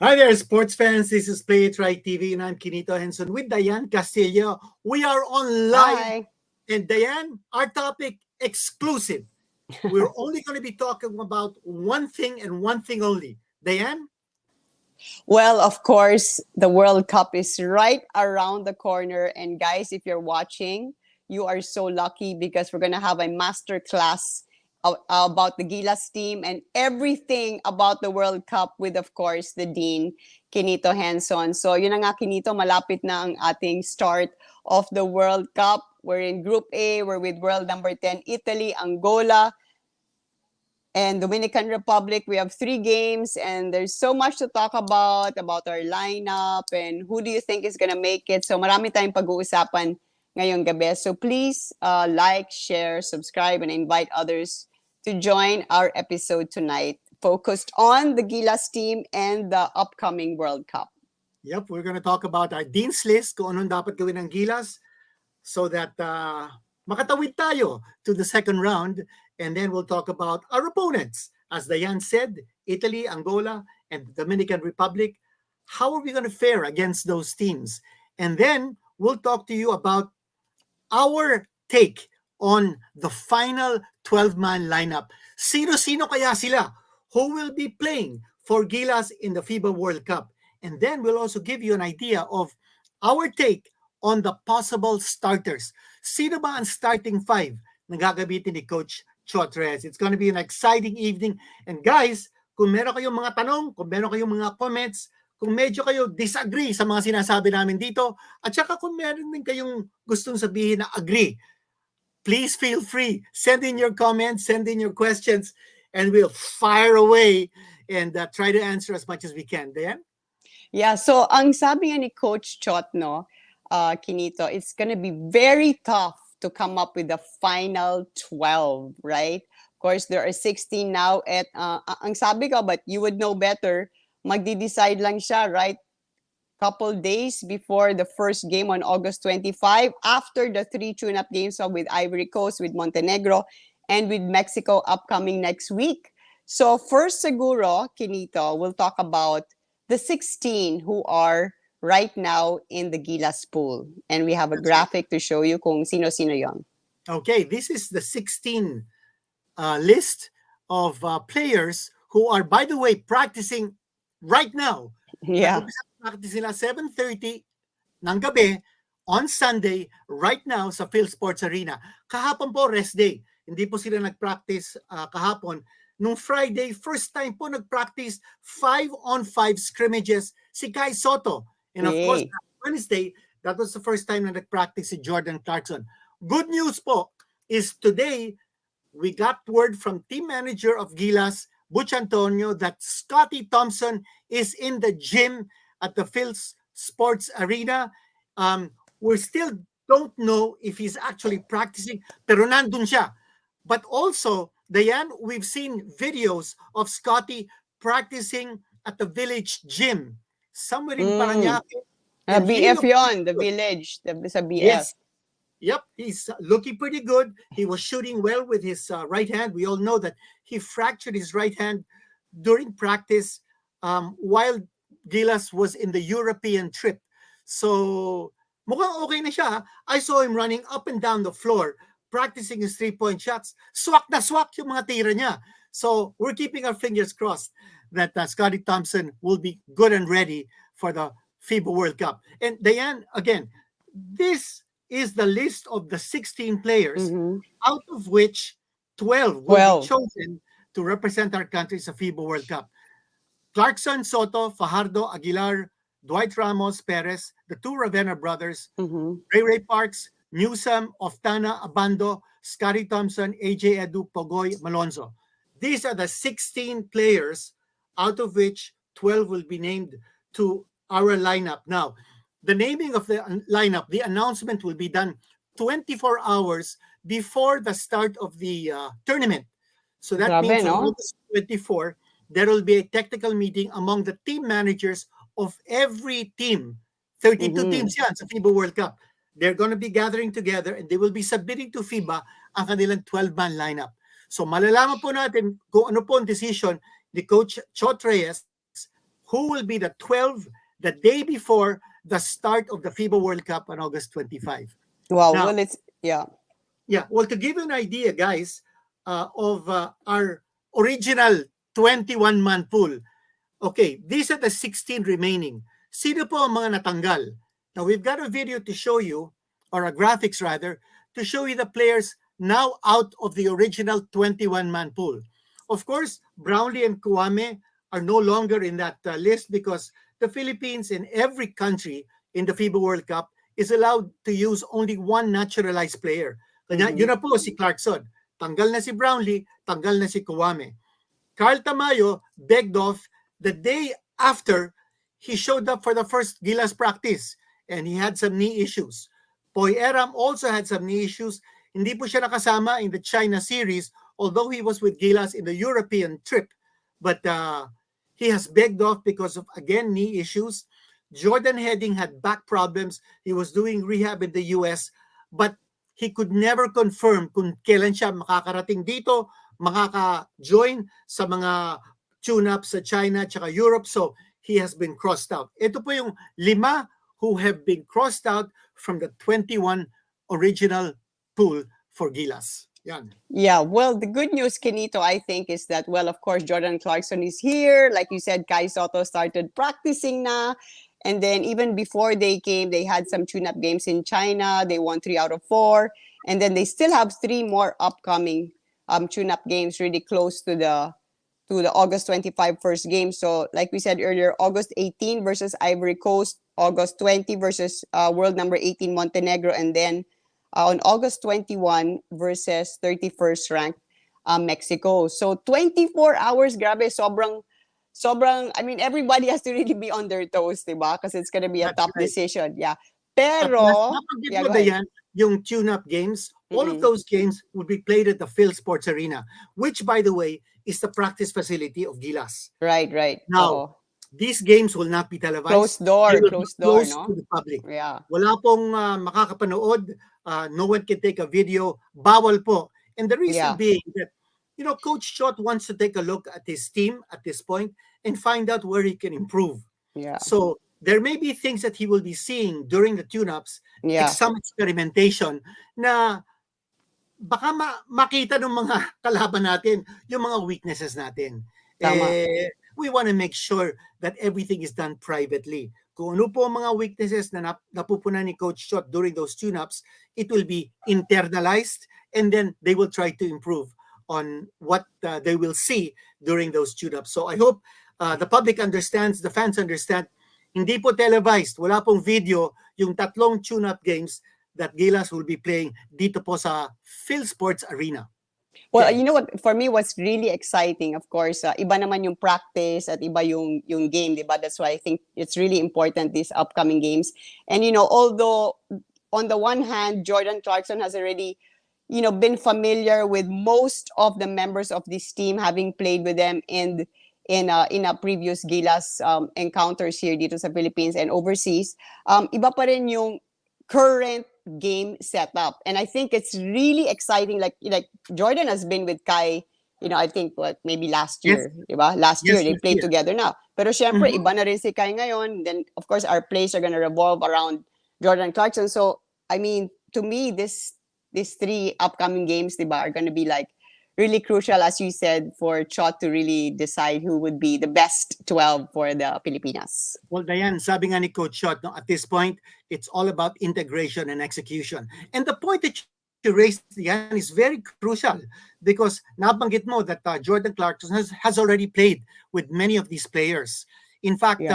Hi there, sports fans. This is PlayItRight TV, and I'm Quinito Henson with Dyan Castillejo. We are on live, Hi. and Dyan, our topic exclusive. We're only going to be talking about one thing and one thing only. Dyan, Well, of course, the World Cup is right around the corner. And guys, if you're watching, you are so lucky because we're going to have a master class about the Gilas team and everything about the World Cup with, of course, the Dean, Quinito Henson. So yun na nga, Quinito, malapit na ang ating start of the World Cup. We're in Group A. We're with world number 10, Italy, Angola, and Dominican Republic. We have 3 games, and there's so much to talk about our lineup, and who do you think is gonna make it? So marami tayong pag-uusapan ngayong gabi. So please like, share, subscribe, and invite others to join our episode tonight, focused on the Gilas team and the upcoming World Cup. yep, we're going to talk about our Dean's List, kung anong dapat gawin ng Gilas, so that makatawid tayo to the second round. And then we'll talk about our opponents. As Dyan said, Italy, Angola, and the Dominican Republic. How are we going to fare against those teams? And then we'll talk to you about our take on the final 12-man lineup. Sino-sino kaya sila? Who will be playing for Gilas in the FIBA World Cup? And then we'll also give you an idea of our take on the possible starters. Sino ba ang starting five na gagamitin ni Coach Chotres? It's going to be an exciting evening. And guys, kung meron kayong mga tanong, kung meron kayong mga comments, kung medyo kayo disagree sa mga sinasabi namin dito, at saka kung meron din kayong gustong sabihin na agree, please feel free. Send in your comments, send in your questions, and we'll fire away and try to answer as much as we can. Dayan? Yeah, so ang sabi nga ni Coach Chot, no, Quinito, it's gonna be very tough to come up with the final 12, right? Of course, there are 16 now at ang sabi ko, but you would know better, magdi-decide lang siya, right? Couple days before the first game on August 25, after the 3 tune-up games with Ivory Coast, with Montenegro, and with Mexico upcoming next week. So first siguro, Quinito, we'll talk about the 16 who are right now in the Gilas pool. And we have a graphic to show you kung sino-sino yon. Okay, this is the 16 list of players who are, by the way, practicing right now. Yeah. Practice nila 7:30 ng gabi on Sunday right now sa Phil Sports Arena. Kahapon po, rest day. Hindi po sila nag-practice kahapon. Nung Friday, first time po nag-practice 5-on-5 scrimmages si Kai Soto. And of course, Wednesday, that was the first time na nag-practice si Jordan Clarkson. Good news po is today, we got word from team manager of Gilas, Butch Antonio, that Scotty Thompson is in the gym at the Phil Sports Arena. We still don't know if he's actually practicing, pero nandun siya. But also, Dyan, we've seen videos of Scotty practicing at the village gym somewhere in Paranaque. BF yon, the village, sa BF. Yes. Yep, he's looking pretty good. He was shooting well with his right hand. We all know that he fractured his right hand during practice while Gilas was in the European trip. So, mukhang okay na siya. I saw him running up and down the floor, practicing his three-point shots. Swak na swak yung mga tira niya. So, we're keeping our fingers crossed that Scotty Thompson will be good and ready for the FIBA World Cup. And Dyan, again, this is the list of the 16 players, out of which 12 will be chosen to represent our country sa FIBA World Cup. Clarkson, Soto, Fajardo, Aguilar, Dwight Ramos, Perez, the two Ravenna brothers, Ray Parks, Newsom, Oftana, Abando, Scotty Thompson, AJ Edu, Pogoy, Malonzo. These are the 16 players, out of which 12 will be named to our lineup. Now, the naming of the lineup, the announcement will be done 24 hours before the start of the tournament. So that means on August 24, there will be a technical meeting among the team managers of every team. 32 teams yan sa FIBA World Cup. They're going to be gathering together and they will be submitting to FIBA ang kanilang 12-man lineup. So malalaman po natin kung ano po ang decision ni Coach Chot Reyes, who will be the 12 the day before the start of the FIBA World Cup on August 25. Wow. Now, Well, it's yeah. yeah, well, to give you an idea, guys, of our original 21-man pool, okay, these are the 16 remaining. Sino po ang mga natanggal? Now, we've got a video to show you, or a graphics rather, to show you the players now out of the original 21-man pool. Of course, Brownlee and Kuame are no longer in that list because the Philippines and every country in the FIBA World Cup is allowed to use only one naturalized player. Kanya, yun na po si Clarkson. Tanggal na si Brownlee, tanggal na si Kuame. Carl Tamayo begged off the day after he showed up for the first Gilas practice and he had some knee issues. Poy Eram also had some knee issues. Hindi po siya nakasama in the China series although he was with Gilas in the European trip. But he has begged off because of, again, knee issues. Jordan Heading had back problems. He was doing rehab in the US, but he could never confirm kung kailan siya makakarating dito, makaka-join sa mga tune-ups sa China at Europe. So he has been crossed out. Ito po yung 5 who have been crossed out from the 21 original pool for Gilas. Yan. Yeah, well, the good news, Quinito, I think, is that, well, of course, Jordan Clarkson is here. Like you said, Kai Soto started practicing na. And then even before they came, they had some tune-up games in China. They won 3 out of 4. And then they still have 3 more upcoming tune-up games really close to the August 25 first game. So like we said earlier, August 18 versus Ivory Coast, August 20 versus world number 18 Montenegro, and then on August 21 versus 31st ranked Mexico. So 24 hours, grabe, sobrang, I mean, everybody has to really be on their toes, diba? Because it's gonna be a tough decision. Yeah. Pero, yeah, go ahead. Yung tune-up games, all of those games will be played at the Phil Sports Arena, which, by the way, is the practice facility of Gilas. Right. Now, these games will not be televised. Closed door, no? To the public. Yeah. Wala pong makakapanood. No one can take a video. Bawal po. And the reason being that, you know, Coach Chot wants to take a look at his team at this point and find out where he can improve. Yeah. So there may be things that he will be seeing during the tune-ups, some experimentation na baka makita ng mga kalaban natin yung mga weaknesses natin. We want to make sure that everything is done privately. Kung ano po ang mga weaknesses na napupunan ni Coach Chot during those tune-ups, it will be internalized and then they will try to improve on what they will see during those tune-ups. So I hope the public understands, the fans understand, hindi po televised, wala pong video yung 3 tune-up games that Gilas will be playing dito po sa Phil Sports Arena. Well, you know what, for me, what's really exciting, of course, iba naman yung practice at iba yung game, diba? That's why I think it's really important, these upcoming games. And, you know, although on the one hand, Jordan Clarkson has already, you know, been familiar with most of the members of this team, having played with them in a previous Gilas encounters here dito sa Philippines and overseas, iba pa rin yung current game setup. And I think it's really exciting. Like Jordan has been with Kai, you know, I think maybe last year, diba? Last year they played together now. Pero syempre, iba na rin si Kai ngayon. Then of course our plays are gonna revolve around Jordan Clarkson. So I mean, to me, these 3 upcoming games, diba, are gonna be like really crucial, as you said, for Chot to really decide who would be the best 12 for the Pilipinas. Well, Dyan, sabi nga ni Coach Chot, no, at this point, it's all about integration and execution. And the point that you raised, Dyan, is very crucial because nabanggit mo that Jordan Clarkson has already played with many of these players. In fact, in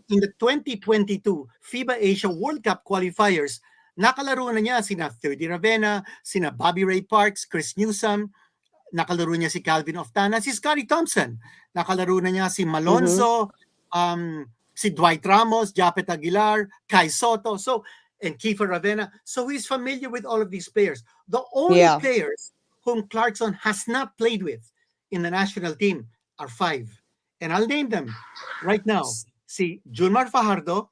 the 2022 FIBA Asia World Cup qualifiers, nakalaro na niya sina Thirdy Ravenna, sina Bobby Ray Parks, Chris Newsome, nakalaro niya si Calvin Oftana, si Scotty Thompson, nakalaro na niya si Malonzo, si Dwight Ramos, Japet Aguilar, Kai Soto, and Kiefer Ravenna. So he's familiar with all of these players. The only players whom Clarkson has not played with in the national team are 5. And I'll name them right now. Si Junmar Fajardo,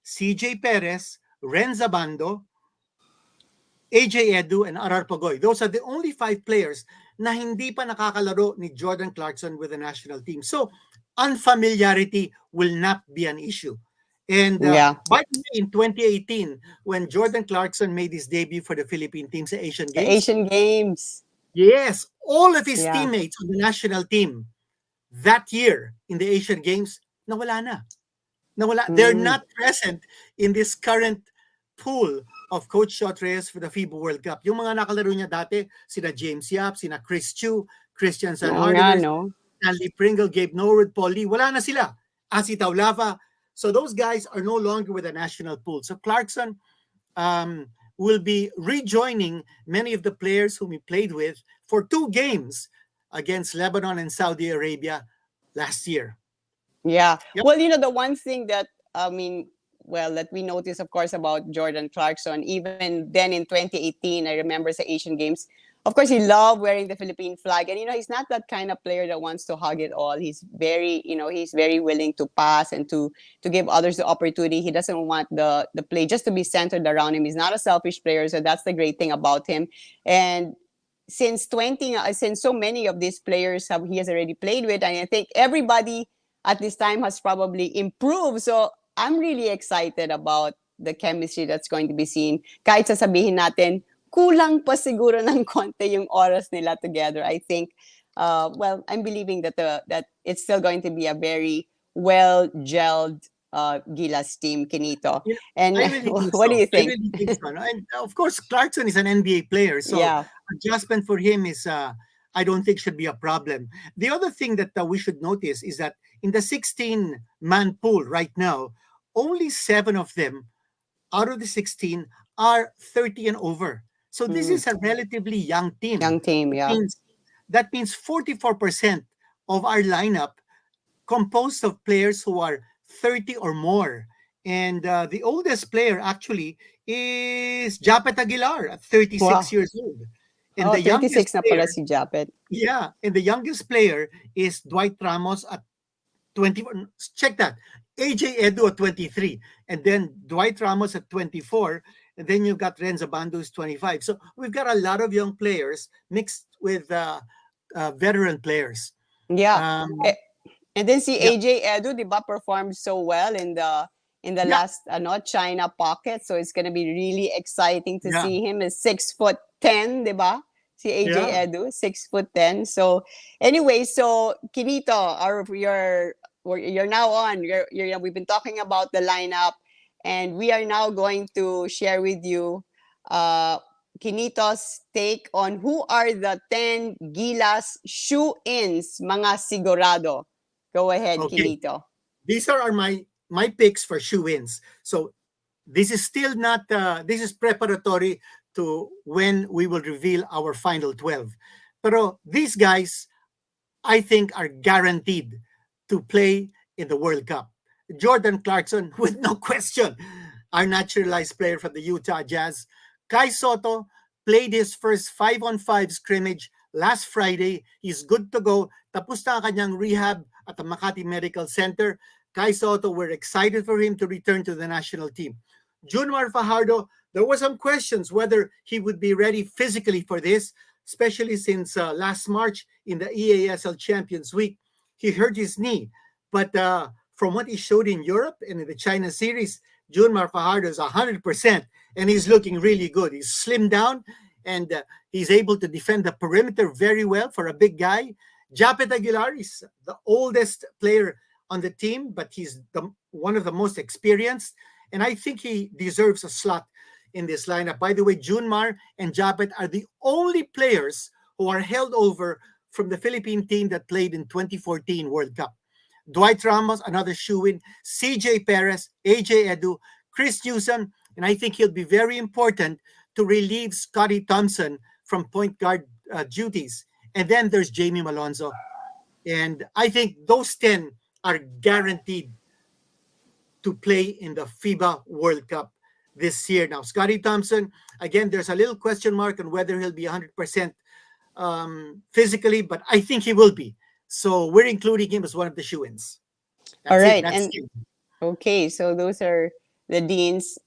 CJ Perez, Ren Zabando, AJ Edu, and Arar Pagoy. Those are the only 5 players na hindi pa nakakalaro ni Jordan Clarkson with the national team. So, unfamiliarity will not be an issue. And Yeah. by the way, in 2018, when Jordan Clarkson made his debut for the Philippine team sa Asian The Games, Asian Games. yes, all of his Yeah. teammates on the national team that year in the Asian Games, nawala na. Nawala. They're Mm. not present in this current pool of Coach Shot Reyes for the FIBA World Cup. Yung mga nakalaro niya dati, sina James Yap, sina Chris Chu, Christian Oo nga, Sanhardinger, no? Stanley Pringle, Gabe Norwood, Paul Lee, wala na sila. Asi Taulava. So those guys are no longer with the national pool. So Clarkson will be rejoining many of the players whom he played with for 2 games against Lebanon and Saudi Arabia last year. Yeah. Yep. Well, the one thing that, I mean, well, that we noticed, of course, about Jordan Clarkson, even then in 2018, I remember the Asian Games, of course, he loved wearing the Philippine flag. And, he's not that kind of player that wants to hug it all. He's very, he's very willing to pass and to give others the opportunity. He doesn't want the play just to be centered around him. He's not a selfish player. So that's the great thing about him. And since so many of these players he has already played with, and I think everybody at this time has probably improved. So I'm really excited about the chemistry that's going to be seen. Kahit sasabihin natin, kulang pa siguro ng konti yung oras nila together. I think, well, I'm believing that that it's still going to be a very well-gelled Gilas team, Quinito. Yeah, And I really think what do so. you I think? really think so. No? And of course, Clarkson is an NBA player, so Yeah. adjustment for him is, I don't think, should be a problem. The other thing that we should notice is that in the 16-man pool right now, only 7 of them out of the 16 are 30 and over. So this Mm. is a relatively young team. Young team, That yeah. means that means 44% of our lineup composed of players who are 30 or more. And the oldest player actually is Japet Aguilar at 36 Wow. years old. And Oh, the youngest 36 na pala player, si Japet. yeah, and the youngest player is Dwight Ramos at 20. Check that. AJ Edu at 23. And then Dwight Ramos at 24. And then you've got Renzo Bando who's 25. So we've got a lot of young players mixed with veteran players. Yeah. Um, And then si yeah, AJ Edu, di ba, performed so well in the yeah, last China pocket. So it's gonna be really exciting to yeah, see him. Is 6'10", di ba? Si AJ yeah. Edu, 6'10". So anyway, so Quinito, you're now on. We've been talking about the lineup, and we are now going to share with you Quinito's take on who are the 10 Gilas shoe-ins, mga sigurado. Go ahead, Okay. Quinito. These are my picks for shoe-ins. So this is still not, this is preparatory to when we will reveal our final 12. Pero these guys, I think, are guaranteed to play in the World Cup. Jordan Clarkson, with no question, our naturalized player from the Utah Jazz. Kai Soto played his first 5-on-5 scrimmage last Friday. He's good to go. Tapos na ang kanyang rehab at the Makati Medical Center. Kai Soto, we're excited for him to return to the national team. Junmar Fajardo, there were some questions whether he would be ready physically for this, especially since last March in the EASL Champions Week, he hurt his knee. But from what he showed in Europe and in the China series, Junmar Fajardo is 100%, and he's looking really good. He's slimmed down, and he's able to defend the perimeter very well for a big guy. Japet Aguilar is the oldest player on the team, but he's one of the most experienced, and I think he deserves a slot in this lineup. By the way, Junmar and Japet are the only players who are held over from the Philippine team that played in 2014 World Cup. Dwight Ramos, another shoe-in, CJ Perez, AJ Edu, Chris Newsom, and I think he'll be very important to relieve Scotty Thompson from point guard duties. And then there's Jamie Malonzo. And I think those 10 are guaranteed to play in the FIBA World Cup this year. Now, Scotty Thompson, again, there's a little question mark on whether he'll be 100% physically, but I think he will be. So we're including him as one of the shoe-ins. All That's right. it. That's And it. okay, so those are the Dean's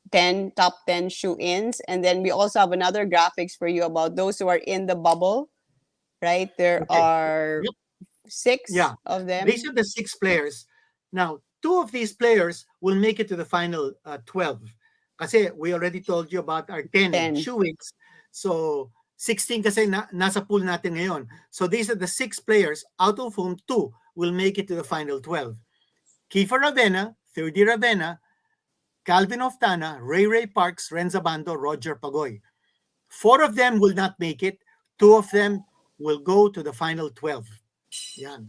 top 10 shoe-ins. And then we also have another graphics for you about those who are in the bubble, right? There Okay. are Yep. Six Yeah, of these them. are the six players. Now, two of these players will make it to the final 12. Kasi we already told you about our 10 10. shoo-ins. So, 16 kasi nasa pool natin ngayon. So, these are the six players out of whom two will make it to the final 12. Kiefer Ravena, 30 Ravena, Calvin Oftana, Ray Parks, Renza Bando, Roger Pagoy. Four of them will not make it. Two of them will go to the final 12. Yan.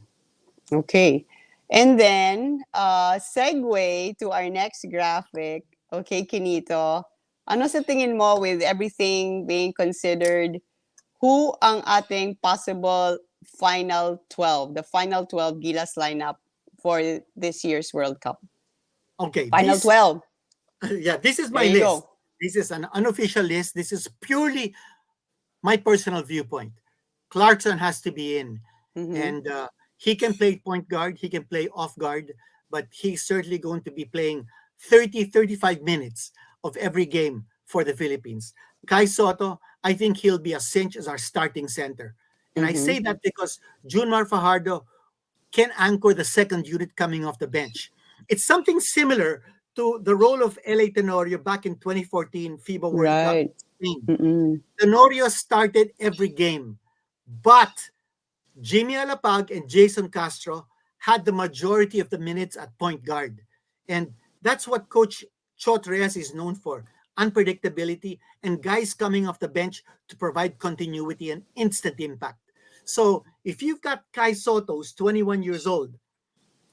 Okay. And then, segue to our next graphic. Okay, Quinito. Ano sa tingin mo with everything being considered, who ang ating possible final 12, the final 12 Gilas lineup for this year's World Cup? Okay, Final 12. yeah, this is There my you list. go. This is an unofficial list. This is purely my personal viewpoint. Clarkson has to be in, Mm-hmm. and he can play point guard, he can play off guard, but he's certainly going to be playing 30-35 minutes of every game for the Philippines. Kai Soto, I think he'll be a cinch as our starting center. And I Mm-hmm. say that because Junmar Fajardo can anchor the second unit coming off the bench. It's something similar to the role of L.A. Tenorio back in 2014 FIBA World Cup Right. in Spain. Mm-mm. Tenorio started every game, but Jimmy Alapag and Jason Castro had the majority of the minutes at point guard. And that's what Coach Chot Reyes is known for, unpredictability and guys coming off the bench to provide continuity and instant impact. So if you've got Kai Soto, who's 21 years old,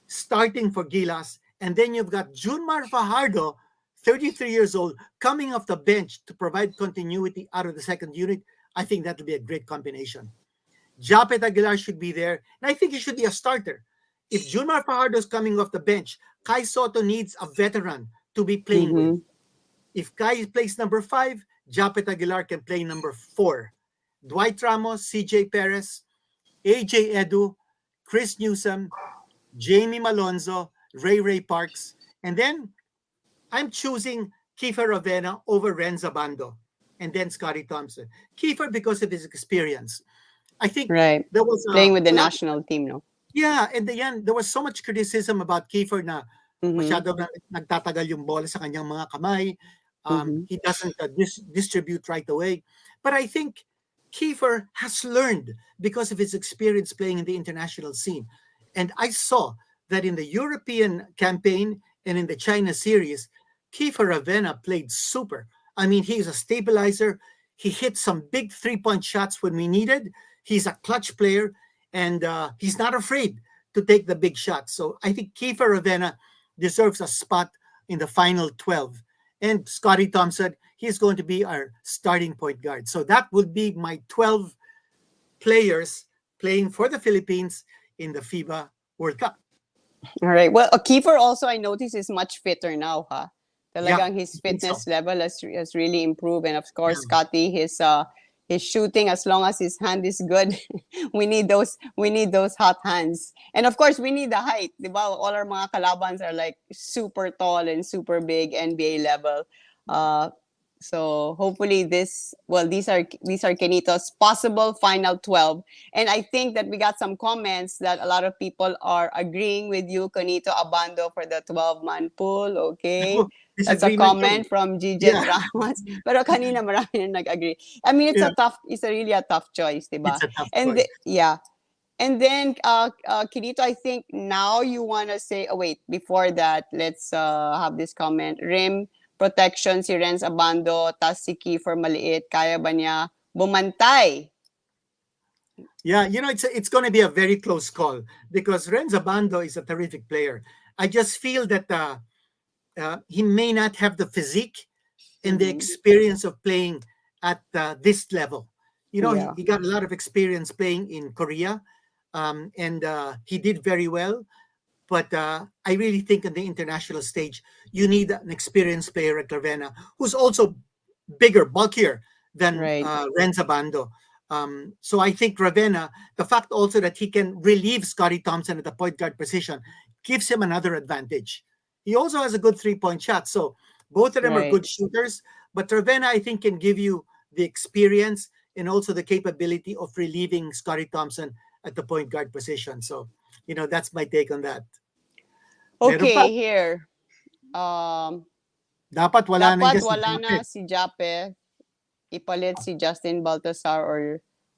starting for Gilas, and then you've got Junmar Fajardo, 33 years old, coming off the bench to provide continuity out of the second unit, I think that will be a great combination. Japet Aguilar should be there, and I think he should be a starter. If Junmar Fajardo is coming off the bench, Kai Soto needs a veteran to be playing with. Mm-hmm. If Kai plays number 5, Japet Aguilar can play number 4. Dwight Ramos, CJ Perez, AJ Edu, Chris Newsom, Jamie Malonzo, Ray Parks, and then I'm choosing Kiefer Ravena over Renza Bando, and then Scotty Thompson. Kiefer because of his experience. I think Right. there was Playing with the a lot. national team, no? Yeah, and then there was so much criticism about Kiefer na Mm-hmm. masyado na nagtatagal yung bola sa kanyang mga kamay. Mm-hmm. He doesn't distribute right away. But I think Kiefer has learned because of his experience playing in the international scene. And I saw that in the European campaign and in the China series, Kiefer Ravena played super. I mean, he's a stabilizer. He hit some big three-point shots when we needed. He's a clutch player, and he's not afraid to take the big shots. So I think Kiefer Ravena deserves a spot in the final 12. And Scotty Thompson, he's going to be our starting point guard. So that would be my 12 players playing for the Philippines in the FIBA World Cup. All right. Well, Kiefer also, I notice, is much fitter now, huh? Yeah, Talagang his I think so. fitness level has really improved. And of course, Yeah. Scotty, his shooting, as long as his hand is good, we need those hot hands. And of course, we need the height. Diba? All our mga kalabans are like super tall and super big NBA level. So hopefully these are Quinito's possible final 12. And I think that we got some comments that a lot of people are agreeing with you, Quinito Abando, for the 12-man pool. Okay. Ako, That's a disagreement yun. comment from Gijet Yeah, Ramos. Pero kanina marami na nag-agree. I mean, yeah, it's a really a tough choice, diba? it's a tough And choice. yeah. And then, Quinito, I think now you want to say, oh, wait, before that, let's have this comment. Rim protection, si Renz Abando, tas si Kiefer maliit, kaya ba niya bumantay? Yeah, it's going to be a very close call because Renza Bando is a terrific player. I just feel that he may not have the physique and the Mhm. experience of playing at this level. Yeah. He got a lot of experience playing in Korea, and he did very well. But I really think on the international stage, you need an experienced player like Ravena, who's also bigger, bulkier than Right. Renza Bando. So I think Ravena, the fact also that he can relieve Scotty Thompson at the point guard position, gives him another advantage. He also has a good three-point shot. So both of them are Right. good shooters. But Ravena, I think, can give you the experience and also the capability of relieving Scotty Thompson at the point guard position. So, that's my take on that. Meron pa. Okay, here. Um, Dapat wala na dapat dyan si wala na Japet. si Jape. Ipalit si Justin Baltasar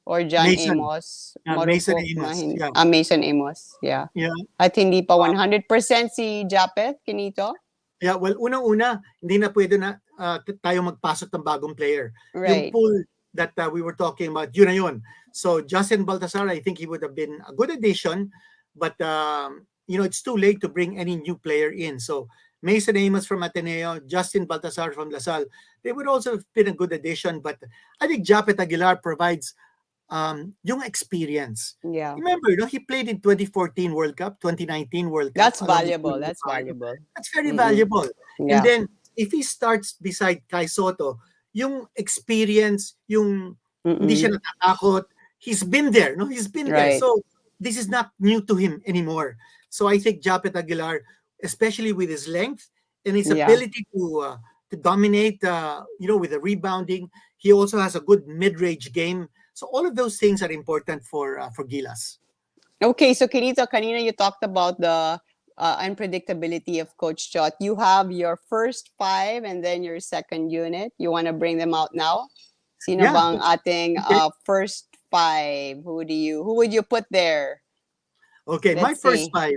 or John Mason. Amos. Mason Marupok na Amos. Yeah. Mason Amos. Yeah. Yeah. At hindi pa 100% si Japet, Quinito. Yeah, well, unang-una, hindi na pwede na tayo magpasok ng bagong player. Yung Right. pool that we were talking about, yun na yun. So, Justin Baltasar, I think he would have been a good addition, but, it's too late to bring any new player in. So, Mason Amos from Ateneo, Justin Baltasar from LaSalle, they would also have been a good addition, but I think Japet Aguilar provides yung experience. Yeah. Remember, he played in 2014 World Cup, 2019 World Cup. That's valuable. That's valuable. That's very valuable. Yeah. And then, if he starts beside Kai Soto, yung experience, yung hindi siya natatakot, he's been there, no? He's been there. Right. So, this is not new to him anymore. So, I think Japet Aguilar, especially with his length and his ability to dominate, with the rebounding, he also has a good mid-range game. So all of those things are important for Gilas. Okay, so Quinito, kanina you talked about the unpredictability of Coach Chot. You have your first 5 and then your second unit. You want to bring them out now? Sino bang ating first 5? Who would you put there? Okay, my first 5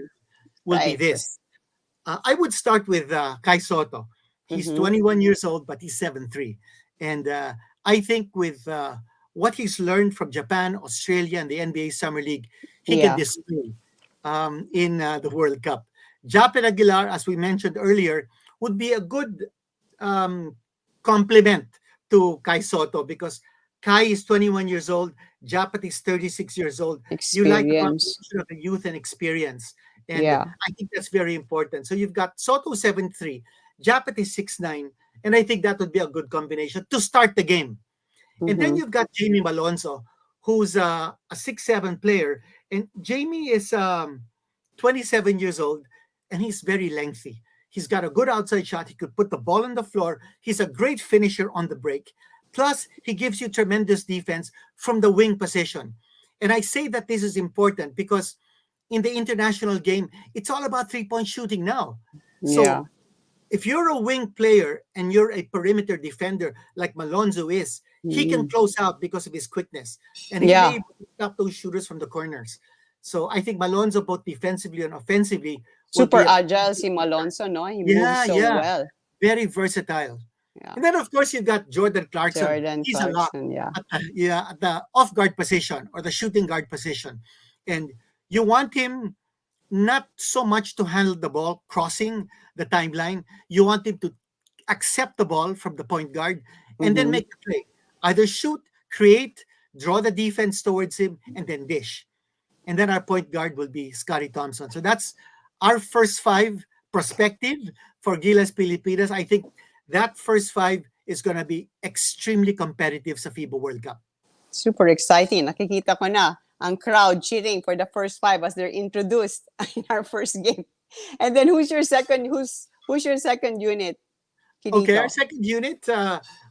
will be this. I would start with Kai Soto. He's 21 years old, but he's 7'3". And I think with what he's learned from Japan, Australia, and the NBA Summer League, he can display in the World Cup. Japet Aguilar, as we mentioned earlier, would be a good complement to Kai Soto because Kai is 21 years old, Japet is 36 years old. You like the combination of the youth and experience. And I think that's very important. So you've got Soto 7'3", Japet is 6'9", and I think that would be a good combination to start the game. And then you've got Jamie Malonzo, who's a 6'7" player. And Jamie is 27 years old, and he's very lengthy. He's got a good outside shot. He could put the ball on the floor. He's a great finisher on the break. Plus, he gives you tremendous defense from the wing position. And I say that this is important because in the international game, it's all about three-point shooting now. So if you're a wing player and you're a perimeter defender like Malonzo is, he can close out because of his quickness. And he may stop those shooters from the corners. So I think Malonzo, both defensively and offensively, super agile si Malonzo, no? He moves so well. Very versatile. Yeah. And then, of course, you've got Jordan Clarkson. He's a lot at the off-guard position or the shooting guard position. And you want him not so much to handle the ball, crossing the timeline. You want him to accept the ball from the point guard and then make the play. Either shoot, create, draw the defense towards him, and then dish. And then our point guard will be Scottie Thompson. So that's our first 5 perspective for Gilas Pilipinas. I think that first 5 is going to be extremely competitive sa FIBA World Cup. Super exciting. Nakikita ko na ang crowd cheering for the first 5 as they're introduced in our first game. And then who's your second unit? Quinito? Okay, our second unit,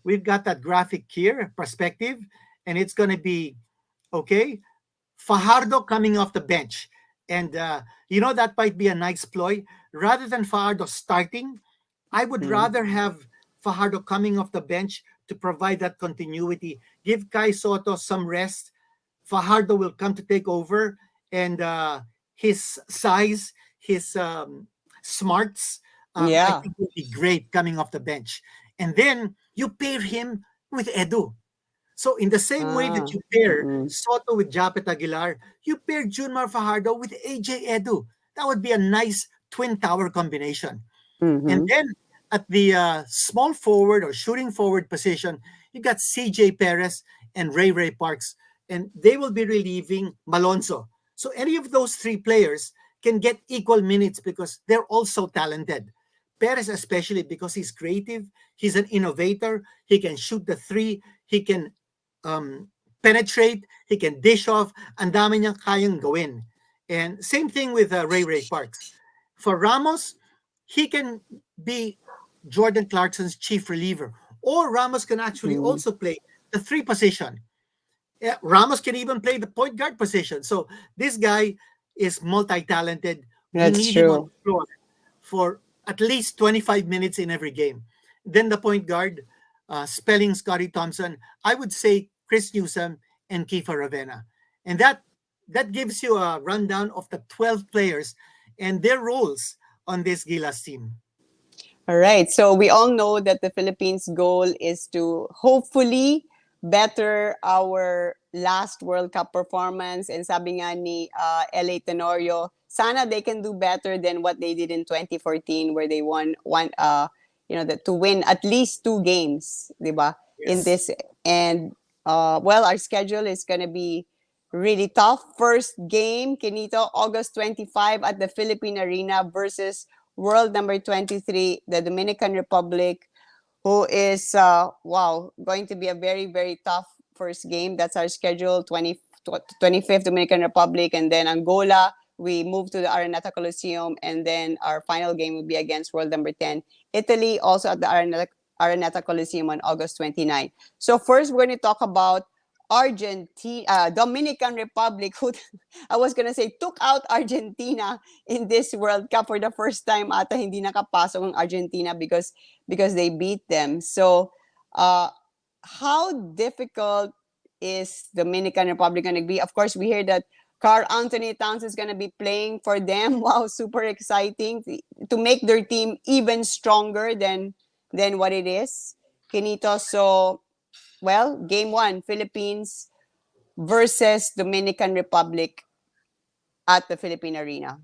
we've got that graphic here, perspective, and it's going to be, Fajardo coming off the bench. And, that might be a nice ploy. Rather than Fajardo starting, I would rather have Fajardo coming off the bench to provide that continuity. Give Kai Soto some rest. Fajardo will come to take over. And his size, his smarts, I think will be great coming off the bench. And then you pair him with Edu. So in the same way that you pair Soto with Japet Aguilar, you pair Junmar Fajardo with AJ Edu. That would be a nice twin tower combination. And then at the small forward or shooting forward position, you got CJ Perez and Ray Parks, and they will be relieving Malonzo. So any of those 3 players can get equal minutes because they're all so talented. Perez especially because he's creative, he's an innovator, he can shoot the 3, he can penetrate, he can dish off, ang dami niyang kayang gawin. And same thing with Ray Parks. For Ramos, he can be Jordan Clarkson's chief reliever, or Ramos can actually also play the 3 position. Yeah, Ramos can even play the point guard position. So this guy is multi-talented. We That's need him on true. the floor for at least 25 minutes in every game. Then the point guard, spelling Scotty Thompson, I would say Chris Newsom and Kiefer Ravena. And that gives you a rundown of the 12 players and their roles on this Gilas team. All right. So we all know that the Philippines' goal is to hopefully better our last World Cup performance. And sabi nga ni LA Tenorio, sana they can do better than what they did in 2014, where they won one, to win at least two games, diba? In Yes. this. And well, our schedule is gonna be really tough. First game, Quinito, August 25 at the Philippine Arena versus world number 23, the Dominican Republic, who is, going to be a very, very tough first game. That's our schedule, 25th Dominican Republic, and then Angola. We move to the Araneta Coliseum, and then our final game will be against world number 10, Italy, also at the Araneta Coliseum on August 29. So first, we're going to talk about Argentina, Dominican Republic, who I was gonna say took out Argentina in this World Cup for the first time. Ata hindi nakapasok ang Argentina because they beat them. So, how difficult is Dominican Republic gonna be? Of course, we hear that Carl Anthony Towns is gonna be playing for them. Wow, super exciting to make their team even stronger than what it is. Kenito, so well, game one, Philippines versus Dominican Republic at the Philippine Arena.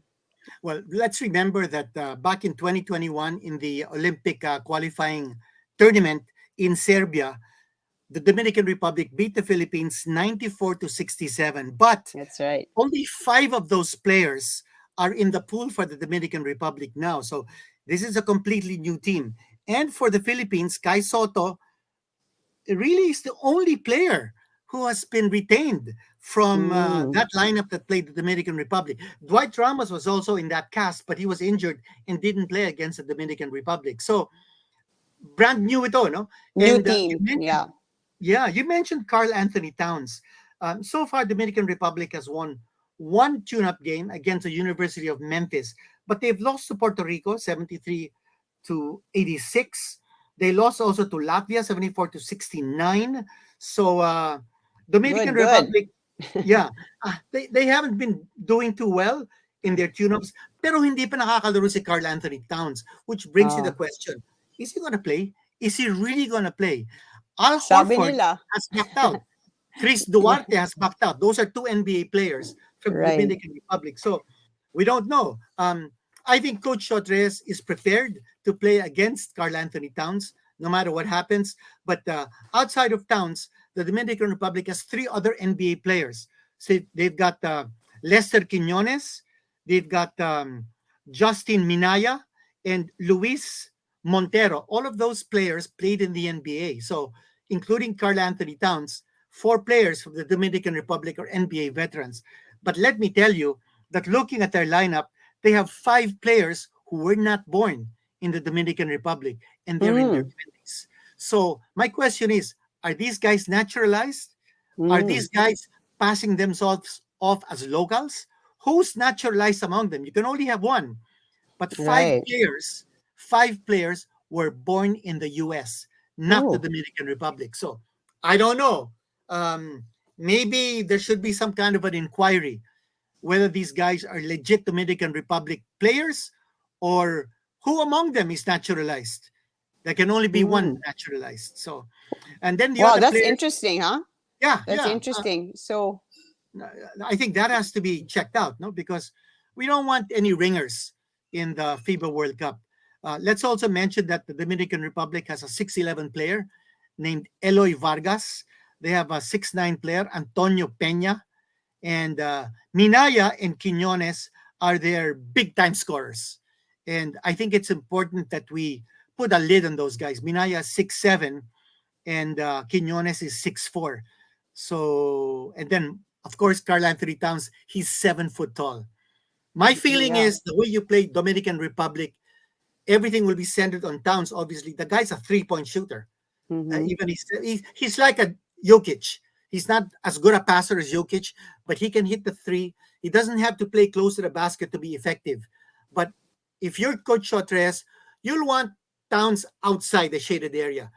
Well, let's remember that back in 2021 in the Olympic qualifying tournament in Serbia, the Dominican Republic beat the Philippines 94 to 67. But That's right. only five of those players are in the pool for the Dominican Republic now. So this is a completely new team. And for the Philippines, Kai Soto really is the only player who has been retained from Mm, that lineup that played the Dominican Republic. Dwight Ramos was also in that cast, but he was injured and didn't play against the Dominican Republic. So brand new ito, no? new And you team. mentioned, Yeah. yeah, you mentioned Carl Anthony Towns. So far, Dominican Republic has won one tune-up game against the University of Memphis, but they've lost to Puerto Rico 73 to 86. They lost also to Latvia 74 to 69. So Dominican Good, good. Republic, yeah, they haven't been doing too well in their tune-ups, pero hindi pa nakakalaro si Carl Anthony Towns, which brings you the Oh, question, is he going to play? Is he really going to play? Al sabi Horford nila. has backed out. Chris Yeah, Duarte has backed out. Those are two NBA players from the right. Dominican Republic. So we don't know. I think Coach Chodres is prepared to play against Carl Anthony Towns, no matter what happens. But outside of Towns, the Dominican Republic has three other NBA players. So they've got Lester Quinones, they've got Justin Minaya, and Luis Montero. All of those players played in the NBA. So including Carl Anthony Towns, four players from the Dominican Republic are NBA veterans. But let me tell you that looking at their lineup, they have five players who were not born in the Dominican Republic and they're in their Mm, 20s. So my question is, are these guys naturalized? Are mm, these guys passing themselves off as locals? Who's naturalized among them? You can only have one, but right. five players were born in the US, not the Oh, Dominican Republic. So I don't know. Maybe there should be some kind of an inquiry whether these guys are legit Dominican Republic players or who among them is naturalized. There can only be one mm. naturalized. So, and then the Wow, other that's players, interesting, huh? yeah, That's yeah. interesting. So, I think that has to be checked out, no, because we don't want any ringers in the FIBA World Cup. Let's also mention that the Dominican Republic has a 6'11 player named Eloy Vargas. They have a 6'9 player, Antonio Peña, and Minaya and Quinones are their big time scorers. And I think it's important that we put a lid on those guys. Minaya is 6'7 and Quinones is 6'4. So, and then of course, Carl Anthony Towns, he's 7 foot tall. My feeling yeah. is the way you play Dominican Republic, everything will be centered on Towns. Obviously, the guy's a 3-point shooter. Mm-hmm. Even he's like a Jokic. He's not as good a passer as Jokic, but he can hit the three. He doesn't have to play close to the basket to be effective. But if you're Coach Shotres, you'll want Towns outside the shaded area,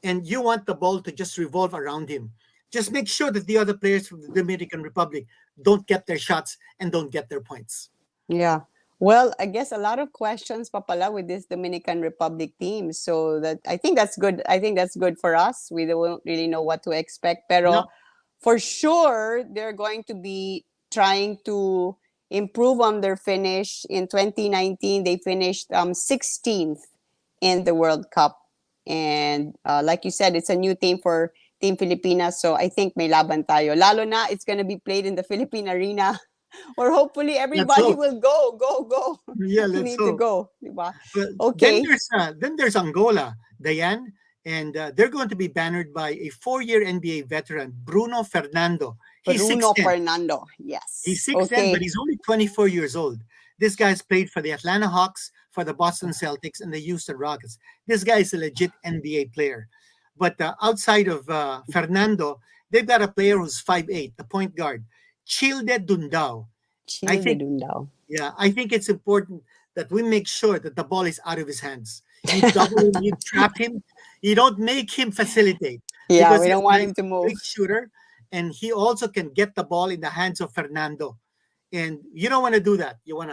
and you want the ball to just revolve around him. Just make sure that the other players from the Dominican Republic don't get their shots and don't get their points. Yeah. Well, I guess a lot of questions, Papala, with this Dominican Republic team. So that I think that's good. I think that's good for us. We don't really know what to expect, Yeah, pero for sure they're going to be trying to improve on their finish. In 2019, they finished 16th in the World Cup, and like you said, it's a new team for Team Pilipinas. So I think may laban tayo. Lalo na it's going to be played in the Philippine Arena or hopefully let's everybody hope. will go. Yeah, You let's need to hope. go, diba? But Okay. then there's Angola, Dyan, and they're going to be bannered by a 4-year NBA veteran, Bruno Fernando. He's Bruno 6'10". Fernando. He's Yes. 6'10", but Okay. he's only 24 years old. This guy's played for the Atlanta Hawks, for the Boston Celtics, and the Houston Rockets. This guy is a legit NBA player. But outside of Fernando, they've got a player who's 5'8", the point guard, Childe Dundao. I Chill de think, Dundao. yeah, I think it's important that we make sure that the ball is out of his hands. You double him, you trap him. You don't make him facilitate, Yeah, because we this don't guy want is him to a move. great shooter, and he also can get the ball in the hands of Fernando. And you don't want to do that. You want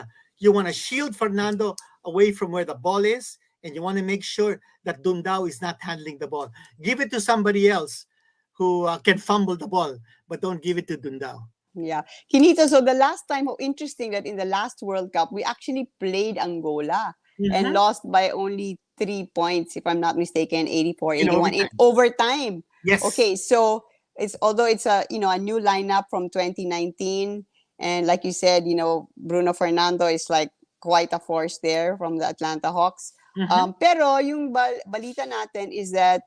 to shield Fernando away from where the ball is, and you want to make sure that Dundao is not handling the ball. Give it to somebody else who can fumble the ball, but don't give it to Dundao. Yeah. Quinito, so the last time, how interesting that in the last World Cup, we actually played Angola and Mhm. lost by only 3 points, if I'm not mistaken, 84, In 81 in overtime. overtime. Yes. Okay, so it's although it's a new lineup from 2019, and like you said, Bruno Fernando is like quite a force there from the Atlanta Hawks. Mhm. Pero yung balita natin is that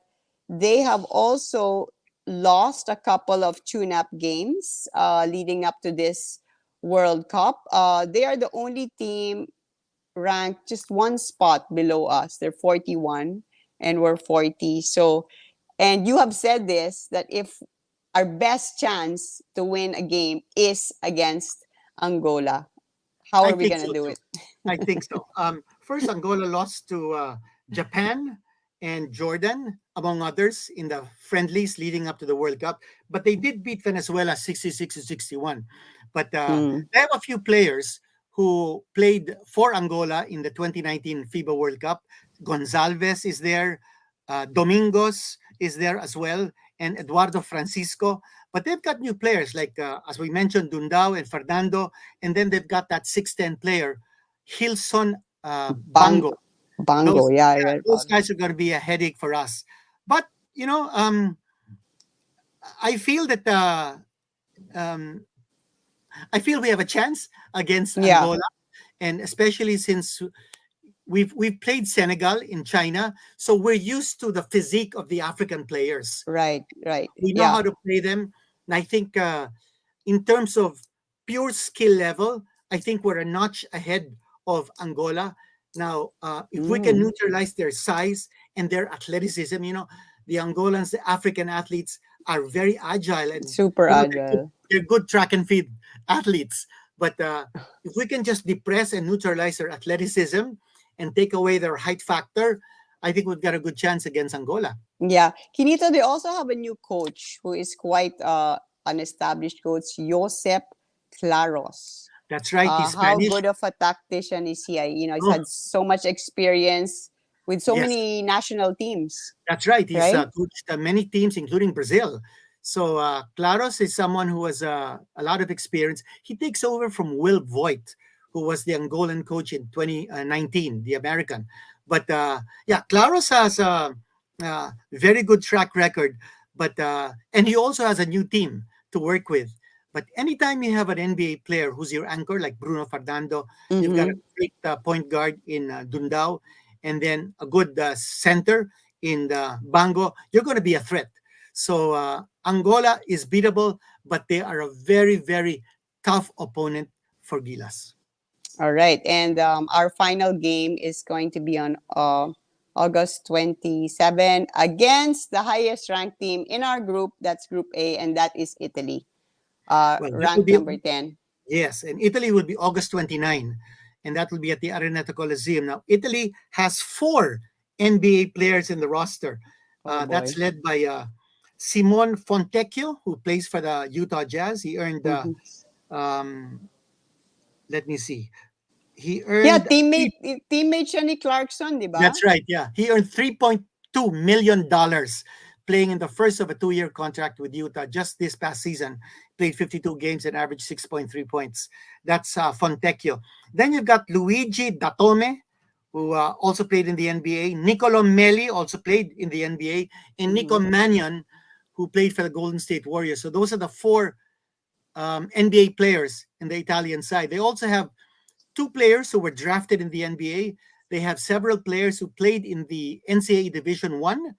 they have also lost a couple of tune-up games leading up to this World Cup. They are the only team ranked just one spot below us. They're 41 and we're 40. So, and you have said this that if our best chance to win a game is against Angola, how I are we think going to so do too. it? I think so. First, Angola lost to Japan and Jordan, among others, in the friendlies leading up to the World Cup. But they did beat Venezuela 66-61. But Mm, they have a few players who played for Angola in the 2019 FIBA World Cup. Gonzalez is there. Domingos is there as well. And Eduardo Francisco. But they've got new players like, as we mentioned, Dundao and Fernando. And then they've got that 6'10" player, Hilson bang, Bango. bango. Those, Yeah, I yeah, read those about it. guys are going to be a headache for us. But, I feel that um, I feel we have a chance against Yeah, Angola, and especially since we've played Senegal in China, so we're used to the physique of the African players. right, right. We know Yeah. how to play them, and I think in terms of pure skill level, I think we're a notch ahead of Angola. Now, if we can Mm, neutralize their size and their athleticism, the Angolans, the African athletes are very agile, and super they're good, agile. they're good track and field athletes. But if we can just depress and neutralize their athleticism and take away their height factor, I think we've got a good chance against Angola. Yeah. Quinito, they also have a new coach who is quite an established coach, Josep Claros. That's right. He's How Spanish. good of a tactician is he? He's Oh, had so much experience with so yes. many national teams, That's right. He's right? coached many teams, including Brazil. So Claros is someone who has a lot of experience. He takes over from Will Voigt, who was the Angolan coach in 2019, the American. But yeah, Claros has a very good track record. But and he also has a new team to work with. But anytime you have an NBA player who's your anchor, like Bruno Fernando, you've got a Mm-hmm. great point guard in Dundao, and then a good center in the Bango, you're going to be a threat. So Angola is beatable, but they are a very, very tough opponent for Gilas. All right. And our final game is going to be on August 27 against the highest ranked team in our group. That's Group A, and that is Italy, Well, that will ranked be number 10. yes, and Italy will be August 29, and that will be at the Arenetta Coliseum. Now, Italy has four NBA players in the roster. Oh That's boy. led by Simon Fontecchio, who plays for the Utah Jazz. He earned, Mhm. um, let me see, he Yeah, earned teammate siya ni Clarkson, di ba? That's right. Yeah. He earned $3.2 million playing in the first of a 2-year contract with Utah just this past season. Played 52 games and averaged 6.3 points. That's Fontecchio. Then you've got Luigi Datome, who also played in the NBA. Nicolo Melli also played in the NBA. And Nico Mhm. Mannion, who played for the Golden State Warriors. So those are the four NBA players in the Italian side. They also have two players who were drafted in the NBA. They have several players who played in the NCAA Division One,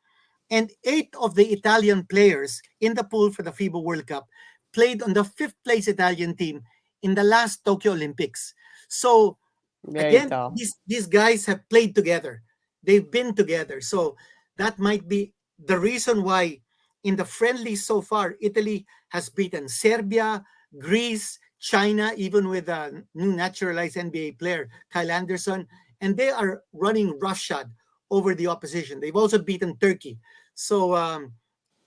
and 8 of the Italian players in the pool for the FIBA World Cup played on the fifth place Italian team in the last Tokyo Olympics. So Very again, tough. these guys have played together. They've been together. So that might be the reason why in the friendlies so far, Italy has beaten Serbia, Greece, China, even with a new naturalized NBA player, Kyle Anderson, and they are running roughshod over the opposition. They've also beaten Turkey. So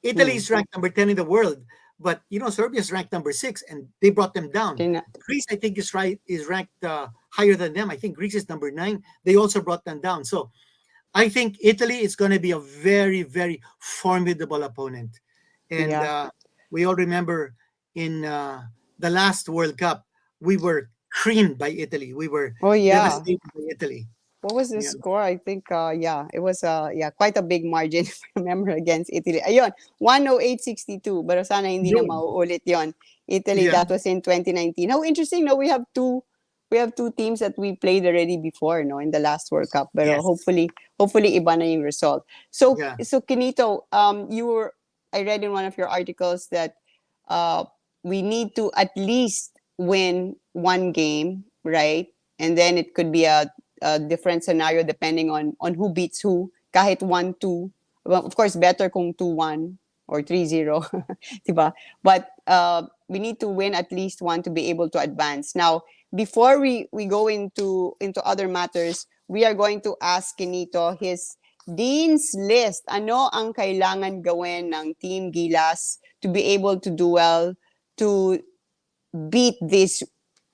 Italy Hmm. is ranked number 10 in the world, but Serbia is ranked number 6, and they brought them down. Tina- Greece, I think, is ranked higher than them. I think Greece is number 9. They also brought them down. So I think Italy is going to be a very, very formidable opponent. And Yeah. we all remember in the last World Cup, we were creamed by Italy. We were Oh yeah. devastated by Italy. What was the Yeah. score? I think yeah, it was yeah, quite a big margin if I remember against Italy. Ayun, 108-62. Pero sana hindi na Yun. mauulit 'yon. Italy, Yeah. that was in 2019. How interesting, no? We have two teams that we played already before, no, in the last World Cup. Pero Yes. hopefully iba na yung result. So Yeah. Quinito, I read in one of your articles that uh we need to at least win one game, right? And then it could be a different scenario depending on who beats who. Kahit 1-2. Well, of course, better kung 2-1 or 3-0. Diba? But we need to win at least one to be able to advance. Now, before we go into other matters, we are going to ask Quinito his Dean's List. Ano ang kailangan gawin ng Team Gilas to be able to do well, to beat these